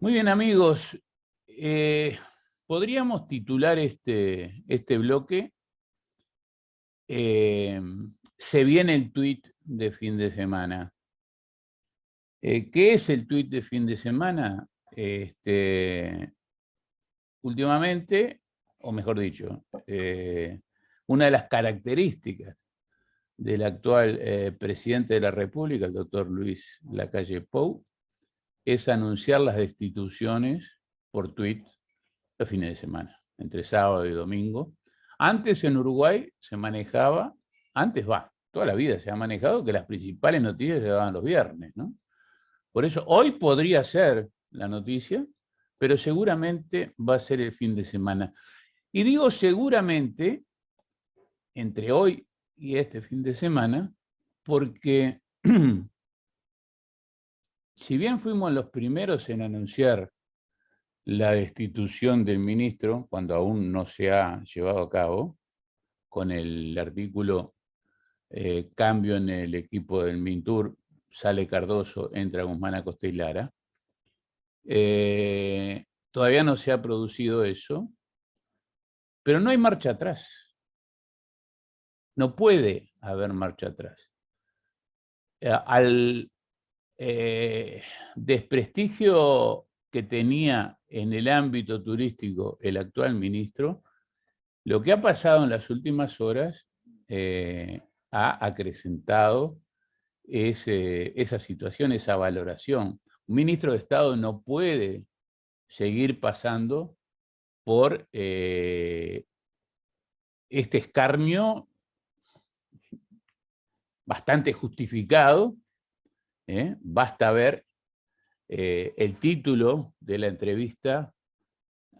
Muy bien, amigos. Podríamos titular este bloque eh, Se viene el tuit de fin de semana. ¿Qué es el tuit de fin de semana? Últimamente, o mejor dicho, una de las características del actual presidente de la República, el doctor Luis Lacalle Pou, es anunciar las destituciones por tuit los fines de semana, entre sábado y domingo. Antes en Uruguay se manejaba, toda la vida se ha manejado que las principales noticias se daban los viernes, ¿no? Por eso hoy podría ser la noticia, pero seguramente va a ser el fin de semana. Y digo seguramente entre hoy y este fin de semana, porque si bien fuimos los primeros en anunciar la destitución del ministro, cuando aún no se ha llevado a cabo, con el artículo cambio en el equipo del Mintur, sale Cardoso, entra Guzmán Acosta y Lara. Todavía no se ha producido eso, pero no hay marcha atrás. No puede haber marcha atrás. Al desprestigio que tenía en el ámbito turístico el actual ministro, lo que ha pasado en las últimas horas ha acrecentado esa situación, esa valoración. Un ministro de Estado no puede seguir pasando por este escarnio bastante justificado. Basta ver el título de la entrevista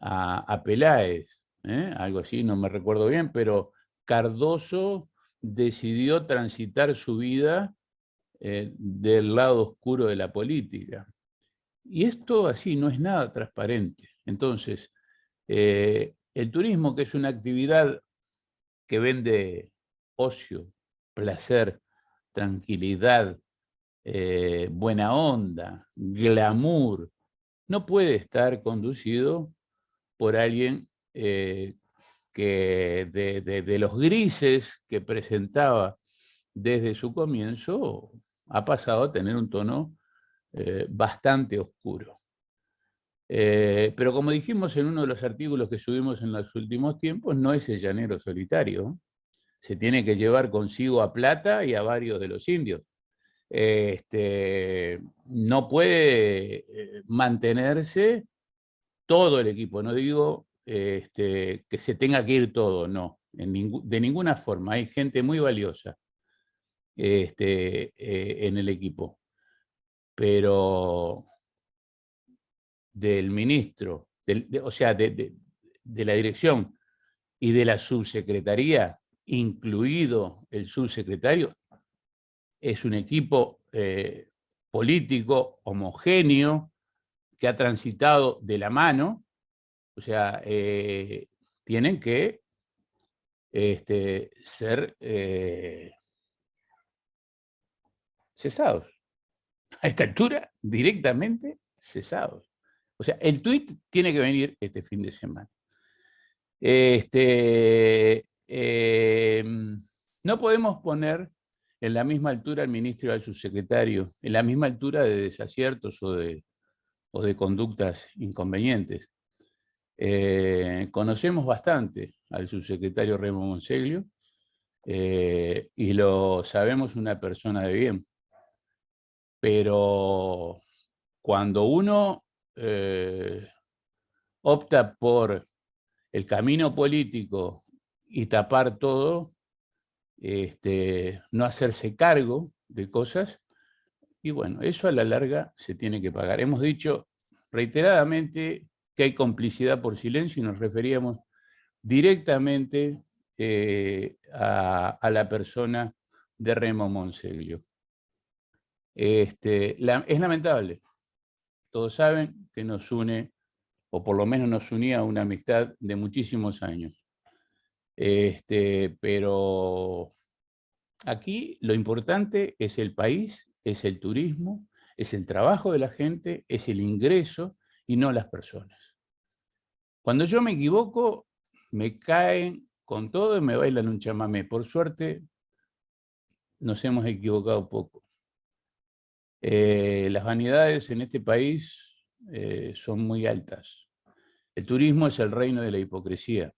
a Peláez, algo así, no me recuerdo bien, pero Cardoso decidió transitar su vida del lado oscuro de la política. Y esto así no es nada transparente. Entonces, el turismo, que es una actividad que vende ocio, placer, tranquilidad, buena onda, glamour, no puede estar conducido por alguien que de los grises que presentaba desde su comienzo ha pasado a tener un tono bastante oscuro. Pero como dijimos en uno de los artículos que subimos en los últimos tiempos, no es el llanero solitario. Se tiene que llevar consigo a Plata y a varios de los indios. No puede mantenerse todo el equipo, no digo que se tenga que ir todo, no, de ninguna forma. Hay gente muy valiosa en el equipo, pero del ministro, o sea, de la dirección y de la subsecretaría, incluido el subsecretario, es un equipo político homogéneo que ha transitado de la mano, o sea, tienen que ser cesados. A esta altura, directamente cesados. O sea, el tuit tiene que venir este fin de semana. No podemos poner en la misma altura al ministro y al subsecretario, en la misma altura de desaciertos o de conductas inconvenientes. Conocemos bastante al subsecretario Remo Monseglio y lo sabemos una persona de bien, pero cuando uno opta por el camino político y tapar todo, no hacerse cargo de cosas, y bueno, eso a la larga se tiene que pagar. Hemos dicho reiteradamente que hay complicidad por silencio y nos referíamos directamente a la persona de Remo Monseglio. Es lamentable. Todos saben que nos une, o por lo menos nos unía una amistad de muchísimos años. Pero aquí lo importante es el país, es el turismo, es el trabajo de la gente, es el ingreso y no las personas. Cuando yo me equivoco, me caen con todo y me bailan un chamamé. Por suerte, nos hemos equivocado poco. Las vanidades en este país son muy altas. El turismo es el reino de la hipocresía.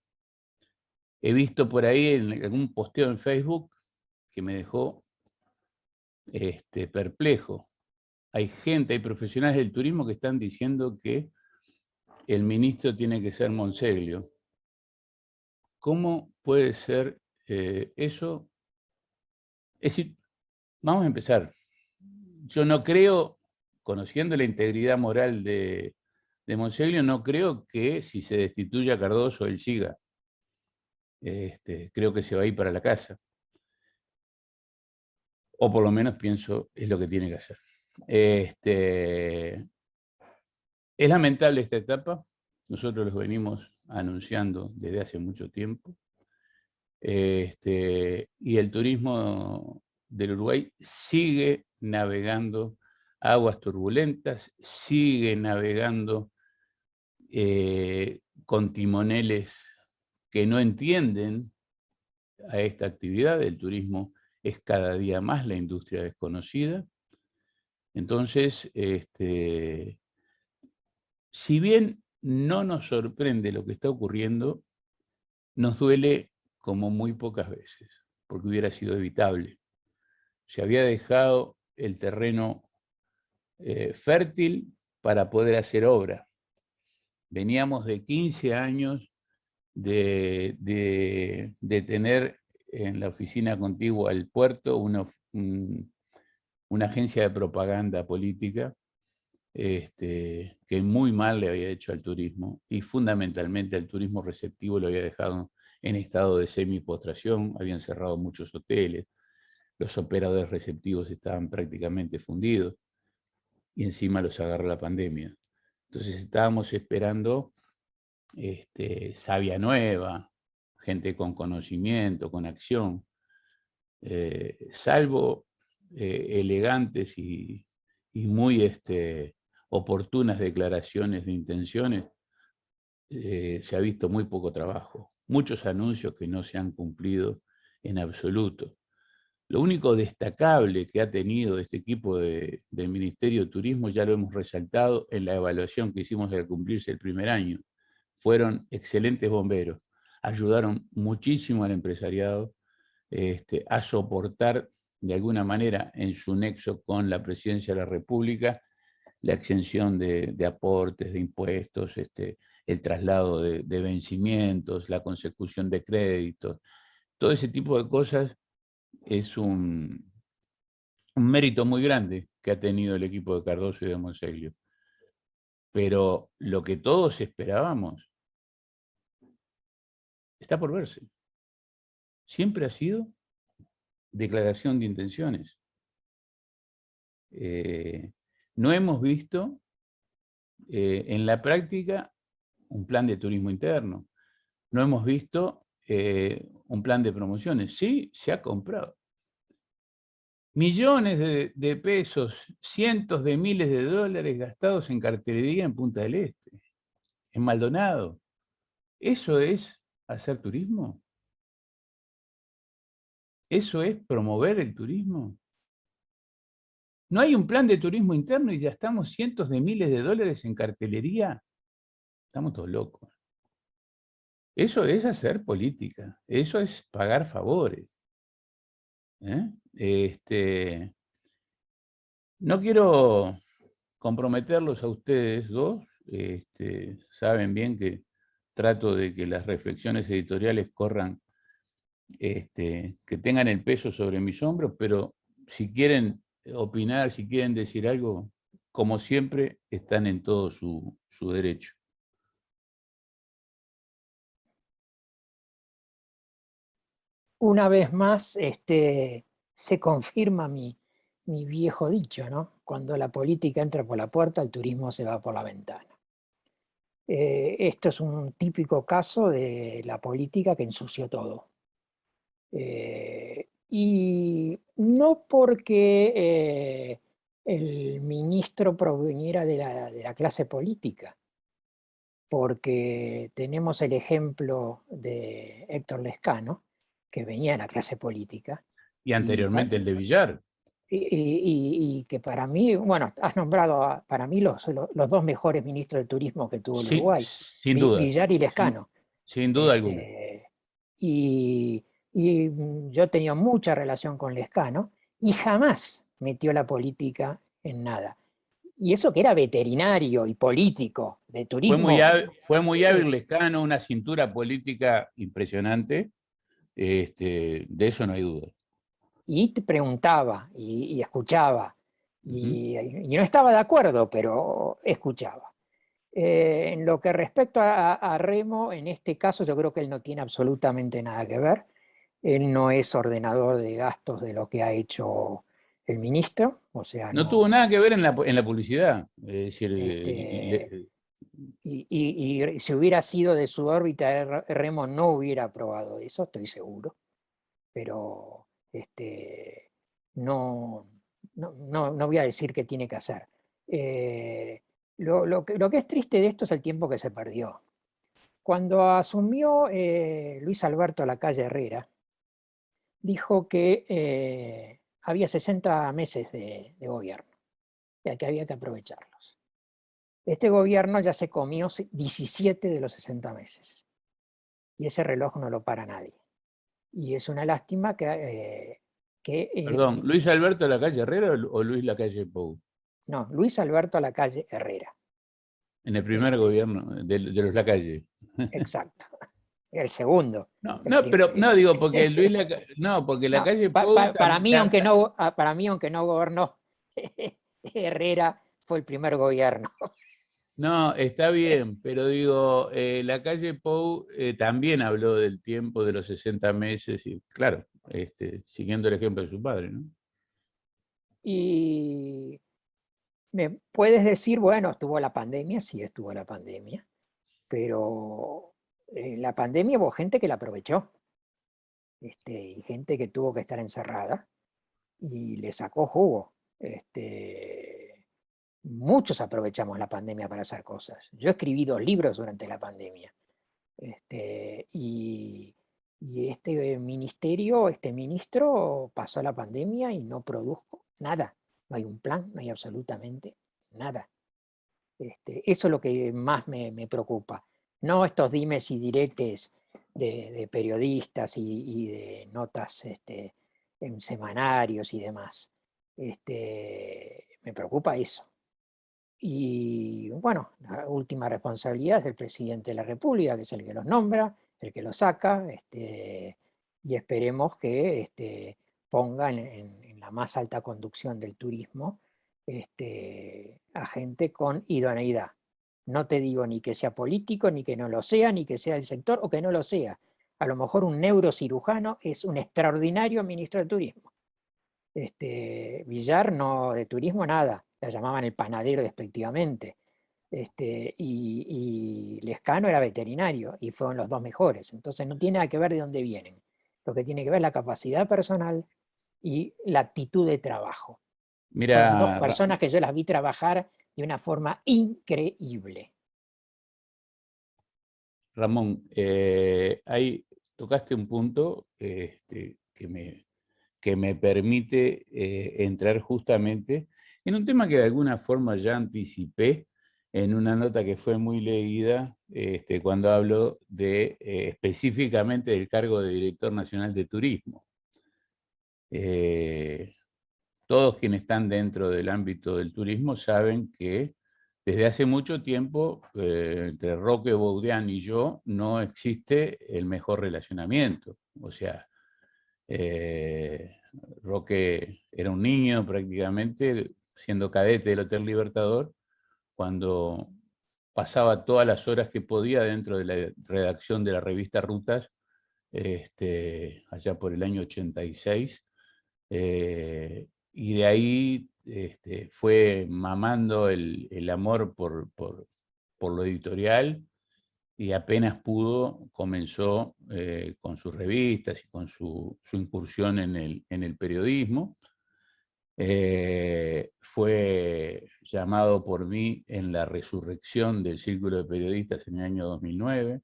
He visto por ahí en algún posteo en Facebook que me dejó perplejo. Hay gente, hay profesionales del turismo que están diciendo que el ministro tiene que ser Monseglio. ¿Cómo puede ser eso? Es decir, vamos a empezar. Yo no creo, conociendo la integridad moral de Monseglio, no creo que si se destituye a Cardoso él siga. Creo que se va a ir para la casa. O por lo menos pienso es lo que tiene que hacer. Es lamentable esta etapa. Nosotros los venimos anunciando desde hace mucho tiempo. Y el turismo del Uruguay sigue navegando aguas turbulentas, sigue navegando con timoneles que no entienden a esta actividad. El turismo es cada día más la industria desconocida. Entonces, si bien no nos sorprende lo que está ocurriendo, nos duele como muy pocas veces, porque hubiera sido evitable. Se había dejado el terreno fértil para poder hacer obra. Veníamos de 15 años de tener en la oficina contigua al puerto una agencia de propaganda política que muy mal le había hecho al turismo, y fundamentalmente al turismo receptivo lo había dejado en estado de semi-postración. Habían cerrado muchos hoteles, los operadores receptivos estaban prácticamente fundidos, y encima los agarró la pandemia. Entonces estábamos esperando savia nueva, gente con conocimiento, con acción, salvo elegantes y muy oportunas declaraciones de intenciones. Se ha visto muy poco trabajo, muchos anuncios que no se han cumplido en absoluto. Lo único destacable que ha tenido este equipo del Ministerio de Turismo, ya lo hemos resaltado en la evaluación que hicimos al cumplirse el primer año, fueron excelentes bomberos. Ayudaron muchísimo al empresariado a soportar de alguna manera en su nexo con la Presidencia de la República la exención de aportes, de impuestos, el traslado de vencimientos, la consecución de créditos. Todo ese tipo de cosas es un mérito muy grande que ha tenido el equipo de Cardoso y de Monseglio. Pero lo que todos esperábamos está por verse. Siempre ha sido declaración de intenciones. No hemos visto en la práctica un plan de turismo interno. No hemos visto un plan de promociones. Sí, se ha comprado. Millones de pesos, cientos de miles de dólares gastados en cartelería en Punta del Este, en Maldonado. ¿Eso es hacer turismo? ¿Eso es promover el turismo? ¿No hay un plan de turismo interno y ya estamos cientos de miles de dólares en cartelería? Estamos todos locos. Eso es hacer política, eso es pagar favores. No quiero comprometerlos a ustedes dos, saben bien que trato de que las reflexiones editoriales corran, que tengan el peso sobre mis hombros, pero si quieren opinar, si quieren decir algo, como siempre, están en todo su derecho. Una vez más, se confirma mi viejo dicho, ¿no? Cuando la política entra por la puerta, el turismo se va por la ventana. Esto es un típico caso de la política que ensució todo. Y no porque el ministro proveniera de la clase política, porque tenemos el ejemplo de Héctor Lescano, que venía de la clase política, Y y, anteriormente el de Villar. y que para mí, bueno, has nombrado para mí los dos mejores ministros de turismo que tuvo el Sin, Uruguay, sin duda, Villar y sin, Lescano. sin duda alguna. Este, y yo he tenido mucha relación con Lescano y jamás metió la política en nada. Y eso que era veterinario y político de turismo. Fue muy hábil eh, Lescano, una cintura política impresionante, de eso no hay duda. y te preguntaba y escuchaba. Ujú. Y no estaba de acuerdo, pero escuchaba. En lo que respecta a Remo, en este caso yo creo que él no tiene absolutamente nada que ver. Él no es ordenador de gastos de lo que ha hecho el ministro, o sea, No tuvo no. nada que ver en la publicidad. Es decir, Este, y si hubiera sido de su órbita, Remo no hubiera aprobado eso, estoy seguro, pero no, no voy a decir qué tiene que hacer. Eh, lo que es triste de esto es el tiempo que se perdió. Cuando asumió Luis Alberto Lacalle Herrera, dijo que había 60 meses de gobierno, ya que había que aprovecharlos. Este gobierno ya se comió 17 de los 60 meses y ese reloj no lo para nadie. Y es una lástima Perdón, ¿Luis Alberto Lacalle Herrera o Luis Lacalle Pou? no, Luis Alberto Lacalle Herrera. En el primer Este, gobierno de los Lacalle. exacto. El segundo. No, El no, pero no digo porque no, porque no, Lacalle Pou para mí, aunque no gobernó, Herrera fue el primer gobierno. no, está bien, pero digo, Lacalle Pou también habló del tiempo de los 60 meses y claro, siguiendo el ejemplo de su padre, ¿no? Y me puedes decir, bueno, estuvo la pandemia, sí estuvo la pandemia, pero la pandemia hubo gente que la aprovechó, y gente que tuvo que estar encerrada y le sacó jugo. Muchos aprovechamos la pandemia para hacer cosas. Yo escribí 2 libros durante la pandemia. Y este ministerio, este ministro pasó la pandemia y no produjo nada. No hay un plan, no hay absolutamente nada. Eso es lo que más me preocupa. No estos dimes y diretes de periodistas y de notas en semanarios y demás. Me preocupa eso. Y bueno, la última responsabilidad es del presidente de la República, que es el que los nombra, el que los saca, y esperemos que ponga en la más alta conducción del turismo a gente con idoneidad. No te digo ni que sea político, ni que no lo sea, ni que sea del sector o que no lo sea. A lo mejor un neurocirujano es un extraordinario ministro de turismo. Villar no, de turismo nada, la llamaban el panadero despectivamente. Y Lescano era veterinario y fueron los dos mejores. Entonces no tiene nada que ver de dónde vienen. Lo que tiene que ver es la capacidad personal y la actitud de trabajo. Fueron dos Mira, personas que yo las vi trabajar de una forma increíble. Ramón, ahí tocaste un punto que me permite entrar justamente en un tema que de alguna forma ya anticipé en una nota que fue muy leída cuando hablo de específicamente del cargo de Director Nacional de Turismo. Todos quienes están dentro del ámbito del turismo saben que desde hace mucho tiempo, entre Roque Boudian y yo, no existe el mejor relacionamiento. O sea, Roque era un niño prácticamente, siendo cadete del Hotel Libertador, cuando pasaba todas las horas que podía dentro de la redacción de la revista Rutas, allá por el año 86. Y de ahí fue mamando el amor por lo editorial y apenas pudo comenzó con sus revistas y con su incursión en el periodismo. Fue llamado por mí en la resurrección del Círculo de Periodistas en el año 2009.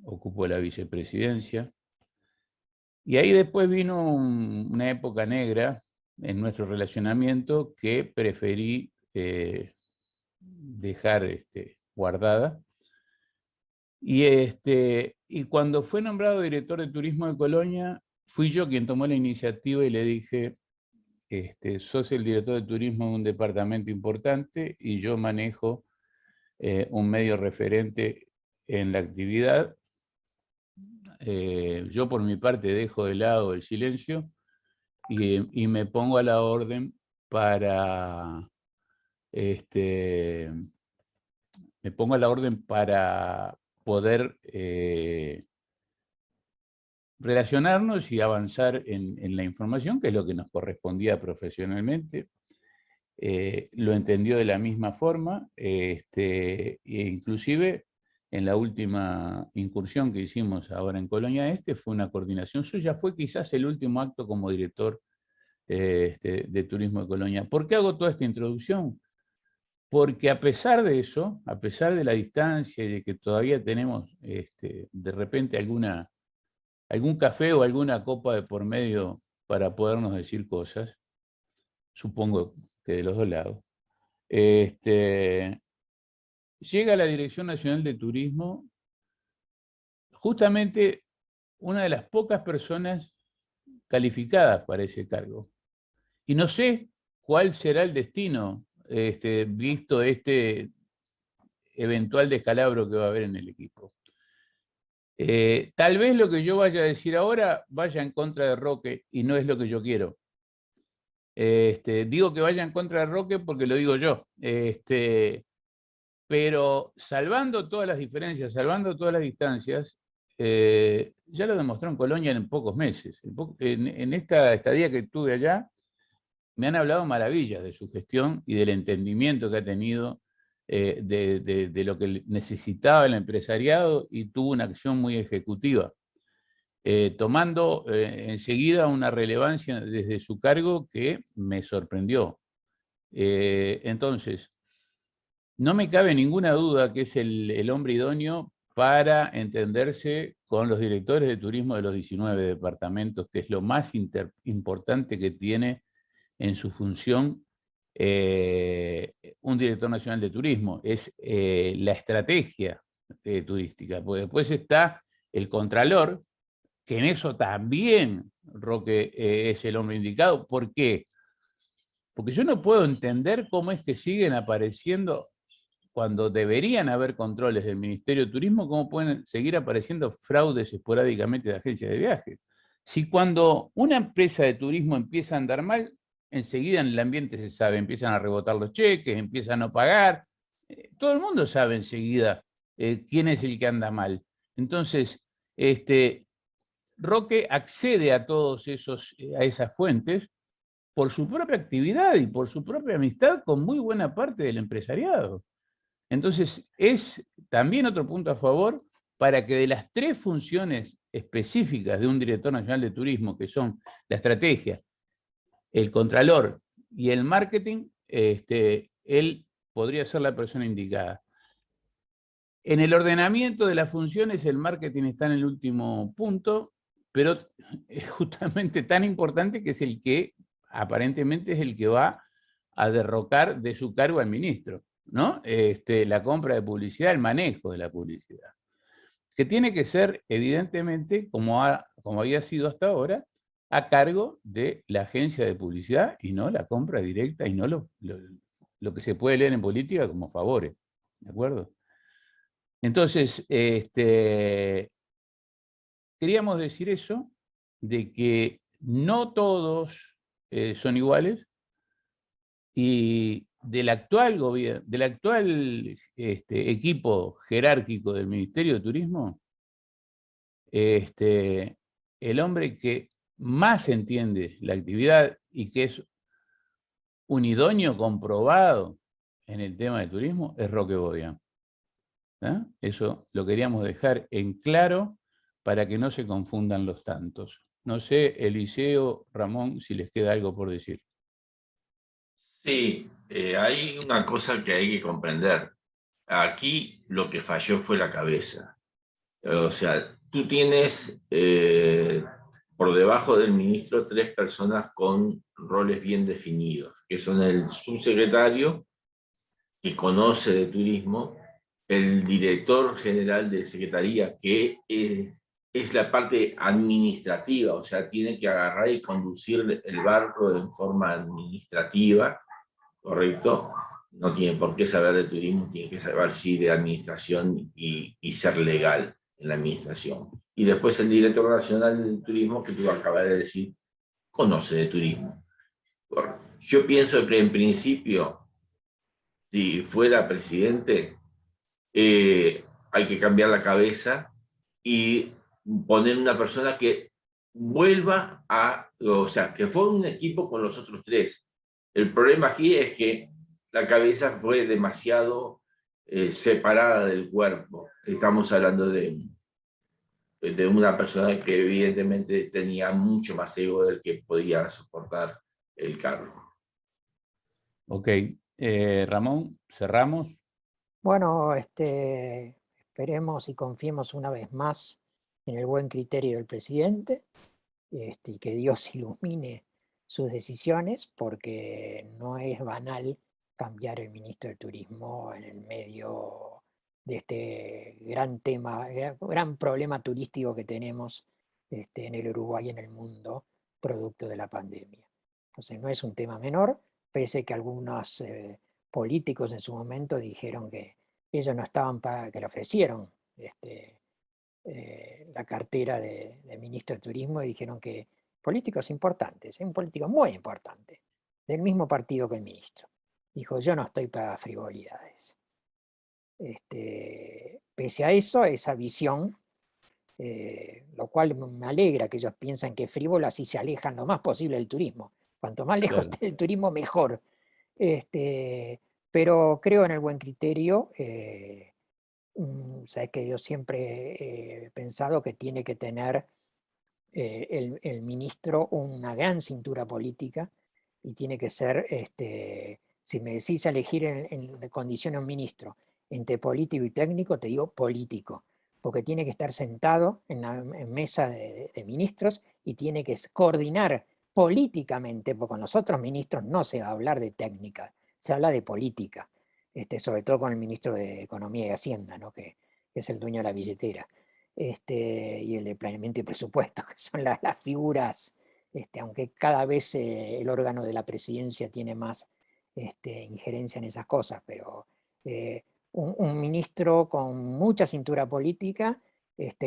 Ocupó la vicepresidencia. Y ahí después vino una época negra en nuestro relacionamiento que preferí dejar guardada. Y cuando fue nombrado director de turismo de Colonia, fui yo quien tomó la iniciativa y le dije, sos el director de turismo de un departamento importante y yo manejo un medio referente en la actividad. Yo por mi parte dejo de lado el silencio y me pongo a la orden para poder relacionarnos y avanzar en la información, que es lo que nos correspondía profesionalmente. Lo entendió de la misma forma, e inclusive en la última incursión que hicimos ahora en Colonia Este fue una coordinación suya, fue quizás el último acto como director de Turismo de Colonia. ¿Por qué hago toda esta introducción? Porque a pesar de eso, a pesar de la distancia y de que todavía tenemos de repente algún café o alguna copa de por medio para podernos decir cosas, supongo que de los dos lados, llega a la Dirección Nacional de Turismo justamente una de las pocas personas calificadas para ese cargo. Y no sé cuál será el destino, visto este eventual descalabro que va a haber en el equipo. Tal vez lo que yo vaya a decir ahora vaya en contra de Roque y no es lo que yo quiero. Digo que vaya en contra de Roque porque lo digo yo. Pero salvando todas las diferencias, salvando todas las distancias, ya lo demostró en Colonia en pocos meses. En esta estadía que tuve allá, me han hablado maravillas de su gestión y del entendimiento que ha tenido de lo que necesitaba el empresariado y tuvo una acción muy ejecutiva, tomando enseguida una relevancia desde su cargo que me sorprendió. Entonces, no me cabe ninguna duda que es el hombre idóneo para entenderse con los directores de turismo de los 19 departamentos, que es lo más importante que tiene en su función un director nacional de turismo, es la estrategia turística, porque después está el contralor, que en eso también Roque es el hombre indicado. ¿Por qué? Porque yo no puedo entender cómo es que siguen apareciendo, cuando deberían haber controles del Ministerio de Turismo, cómo pueden seguir apareciendo fraudes esporádicamente de agencias de viajes. Si cuando una empresa de turismo empieza a andar mal, enseguida en el ambiente se sabe, empiezan a rebotar los cheques, empiezan a no pagar. Todo el mundo sabe enseguida quién es el que anda mal. Entonces, Roque accede a a esas fuentes por su propia actividad y por su propia amistad con muy buena parte del empresariado. Entonces, es también otro punto a favor para que de las tres funciones específicas de un director nacional de turismo, que son la estrategia, el contralor y el marketing, él podría ser la persona indicada. En el ordenamiento de las funciones, el marketing está en el último punto, pero es justamente tan importante que es el que, aparentemente, es el que va a derrocar de su cargo al ministro, ¿no? La compra de publicidad, el manejo de la publicidad, que tiene que ser, evidentemente, como había sido hasta ahora, a cargo de la agencia de publicidad y no la compra directa y no lo que se puede leer en política como favores, ¿de acuerdo? Entonces, queríamos decir eso, de que no todos son iguales y del actual gobierno, del actual equipo jerárquico del Ministerio de Turismo, el hombre que más entiende la actividad y que es un idóneo comprobado en el tema de turismo es Roque Boyan. Eso lo queríamos dejar en claro para que no se confundan los tantos. No sé, Eliseo, Ramón, si les queda algo por decir. Sí, hay una cosa que hay que comprender. Aquí lo que falló fue la cabeza. O sea, tú tienes por debajo del ministro 3 personas con roles bien definidos, que son el subsecretario, que conoce de turismo, el director general de Secretaría, que es la parte administrativa, o sea, tiene que agarrar y conducir el barco en forma administrativa, ¿correcto? No tiene por qué saber de turismo, tiene que saber sí de administración y ser legal en la administración. Y después el director nacional del turismo, que tú acabas de decir, conoce de turismo. Yo pienso que en principio, si fuera presidente, hay que cambiar la cabeza y poner una persona que vuelva o sea, que forme un equipo con los otros 3. El problema aquí es que la cabeza fue demasiado separada del cuerpo. Estamos hablando de una persona que evidentemente tenía mucho más ego del que podía soportar el cargo. Ok, Ramón, cerramos. Bueno, esperemos y confiemos una vez más en el buen criterio del presidente, y que Dios ilumine sus decisiones, porque no es banal cambiar el ministro de Turismo en el medio de este gran tema, gran problema turístico que tenemos en el Uruguay y en el mundo, producto de la pandemia. Entonces no es un tema menor, pese que algunos políticos en su momento dijeron que ellos no estaban para, que le ofrecieron la cartera de ministro de Turismo, y dijeron que políticos importantes, un político muy importante, del mismo partido que el ministro, dijo: yo no estoy para frivolidades. Pese a eso, esa visión, lo cual me alegra que ellos piensen que frívolo, así se alejan lo más posible del turismo. Cuanto más lejos esté del turismo, mejor. Pero creo en el buen criterio. Sabes que yo siempre he pensado que tiene que tener el ministro una gran cintura política, y tiene que ser, si me decís elegir en condición a un ministro entre político y técnico, te digo político, porque tiene que estar sentado en mesa de ministros y tiene que coordinar políticamente, porque con los otros ministros no se va a hablar de técnica, se habla de política, sobre todo con el ministro de Economía y Hacienda, ¿no? que es el dueño de la billetera. Y el de planeamiento y presupuesto, que son las figuras, aunque cada vez el órgano de la presidencia tiene más injerencia en esas cosas, pero un ministro con mucha cintura política,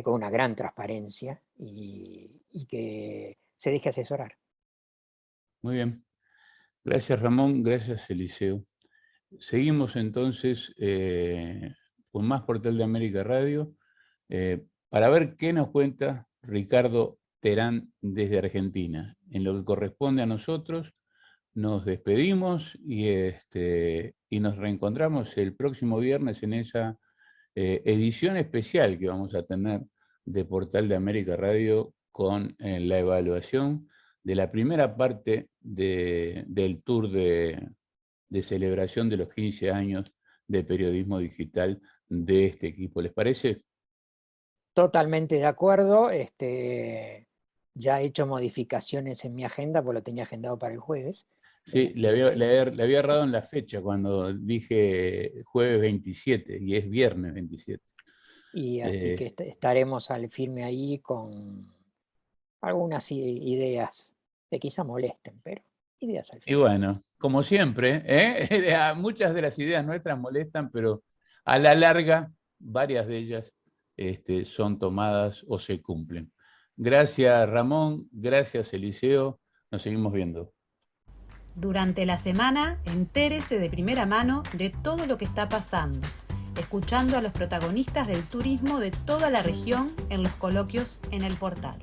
con una gran transparencia, y que se deje asesorar. Muy bien. Gracias, Ramón. Gracias, Eliseo. Seguimos entonces con más Portal de América Radio, para ver qué nos cuenta Ricardo Terán desde Argentina. En lo que corresponde a nosotros, nos despedimos y nos reencontramos el próximo viernes en esa edición especial que vamos a tener de Portal de América Radio con la evaluación de la primera parte del tour de celebración de los 15 años de periodismo digital de este equipo. ¿Les parece? Totalmente de acuerdo. Ya he hecho modificaciones en mi agenda, porque lo tenía agendado para el jueves. Sí, le había errado en la fecha cuando dije jueves 27 y es viernes 27. Y así que estaremos al firme ahí con algunas ideas que quizá molesten, pero ideas al firme. Y bueno, como siempre, muchas de las ideas nuestras molestan, pero a la larga varias de ellas son tomadas o se cumplen. Gracias, Ramón. Gracias, Eliseo. Nos seguimos viendo. Durante la semana, entérese de primera mano de todo lo que está pasando, escuchando a los protagonistas del turismo de toda la región en los coloquios en el portal.